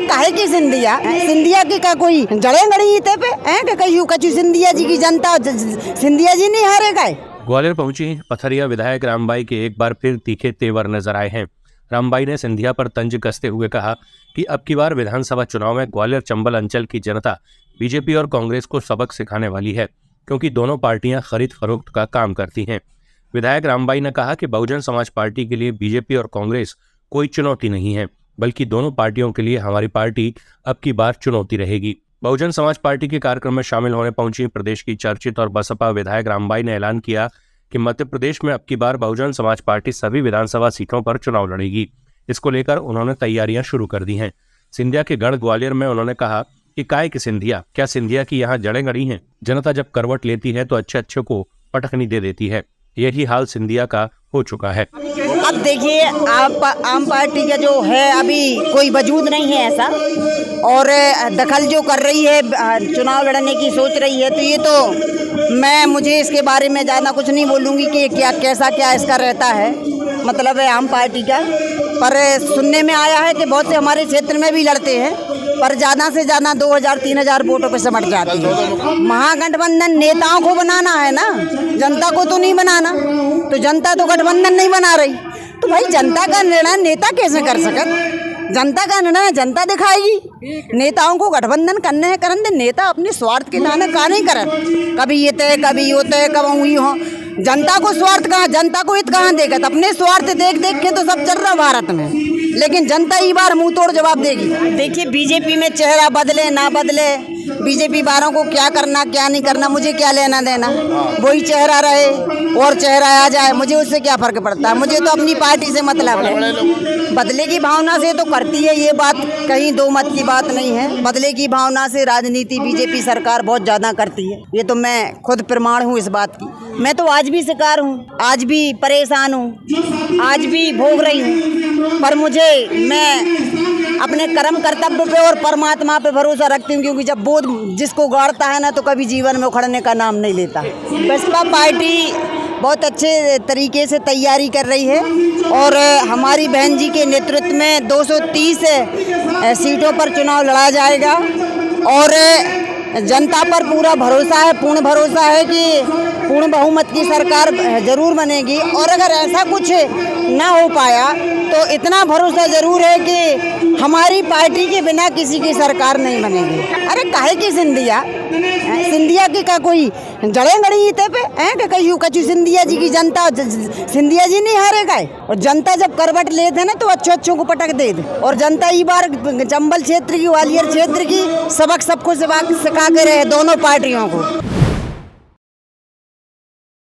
काहे की सिंधिया सिंधिया की का कोई जड़े गड़ी इते पे हैं कि कहीं कछु सिंधिया जी की जनता सिंधिया जी नहीं हारेगा। ग्वालियर पहुंची पथरिया विधायक रामबाई के एक बार फिर तीखे तेवर नजर आए हैं। रामबाई ने सिंधिया पर तंज कसते हुए कहा कि अब की बार विधानसभा चुनाव में ग्वालियर चंबल अंचल की जनता बीजेपी और कांग्रेस को सबक सिखाने वाली है, क्योंकि दोनों पार्टियां खरीद फरोख्त का काम करती हैं। विधायक रामबाई ने कहा कि बहुजन समाज पार्टी के लिए बीजेपी और कांग्रेस कोई चुनौती नहीं है, बल्कि दोनों पार्टियों के लिए हमारी पार्टी अब की बार चुनौती रहेगी। बहुजन समाज पार्टी के कार्यक्रम में शामिल होने पहुंची प्रदेश की चर्चित और बसपा विधायक रामबाई ने ऐलान किया कि मध्य प्रदेश में अब की बार बहुजन समाज पार्टी सभी विधानसभा सीटों पर चुनाव लड़ेगी। इसको लेकर उन्होंने तैयारियां शुरू कर दी हैं। सिंधिया के गढ़ ग्वालियर में उन्होंने कहा कि काय की सिंधिया, क्या सिंधिया की यहाँ जड़ें गड़ी हैं? जनता जब करवट लेती है तो अच्छे को पटकनी दे देती है। यही हाल सिंधिया का हो चुका है। अब देखिए आम पार्टी का जो है अभी कोई वजूद नहीं है ऐसा, और दखल जो कर रही है चुनाव लड़ने की सोच रही है, तो ये तो मुझे इसके बारे में ज़्यादा कुछ नहीं बोलूँगी कि क्या इसका रहता है, मतलब है आम पार्टी का। पर सुनने में आया है कि बहुत से हमारे क्षेत्र में भी लड़ते हैं, पर ज़्यादा से ज़्यादा 2000-3000 वोटों पे सिमट जाती है। महागठबंधन नेताओं को बनाना है ना, जनता को तो नहीं बनाना। तो जनता तो गठबंधन नहीं बना रही, तो भाई जनता का निर्णय नेता कैसे कर सकत? जनता का निर्णय जनता दिखाएगी। नेताओं को गठबंधन करने हैं करन दे, नेता अपने स्वार्थ के दाने का नहीं करन। कभी ये तय कभी वो तय कब हुई हो। जनता को स्वार्थ कहाँ, जनता को हित कहाँ देगा? अपने स्वार्थ देख के तो सब चल रहा भारत में, लेकिन जनता ये बार मुंह तोड़ जवाब देगी। देखिए बीजेपी में चेहरा बदले ना बदले, बीजेपी वालों को क्या करना क्या नहीं करना मुझे क्या लेना देना, वही चेहरा रहे और चेहरा आ जाए, मुझे उससे क्या फर्क पड़ता है? मुझे तो अपनी पार्टी से मतलब है। बदले की भावना से तो करती है, ये बात कहीं दो मत की बात नहीं है। बदले की भावना से राजनीति बीजेपी सरकार बहुत ज़्यादा करती है, ये तो मैं खुद प्रमाण हूँ इस बात की। मैं तो आज भी शिकार हूँ, आज भी परेशान हूँ, आज भी भोग रही हूँ, पर मैं अपने कर्म कर्तव्य पे और परमात्मा पे भरोसा रखती हूँ, क्योंकि जब बोध जिसको गाड़ता है ना तो कभी जीवन में उखड़ने का नाम नहीं लेता। बसपा पार्टी बहुत अच्छे तरीके से तैयारी कर रही है और हमारी बहन जी के नेतृत्व में 230 सीटों पर चुनाव लड़ा जाएगा और जनता पर पूरा भरोसा है, पूर्ण भरोसा है कि पूर्ण बहुमत की सरकार जरूर बनेगी। और अगर ऐसा कुछ ना हो पाया तो इतना भरोसा जरूर है कि हमारी पार्टी के बिना किसी की सरकार नहीं बनेगी। अरे काहे की सिंधिया सिंधिया की का कोई जड़े गड़ी इते पे हैं कि कहीं कछु सिंधिया जी की जनता सिंधिया जी नहीं हारेगा। और जनता जब करवट लेते ना तो अच्छों को पटक दे दे। और जनता ये बार चंबल क्षेत्र की ग्वालियर क्षेत्र की सबक सबको सिखा के रहे दोनों पार्टियों को।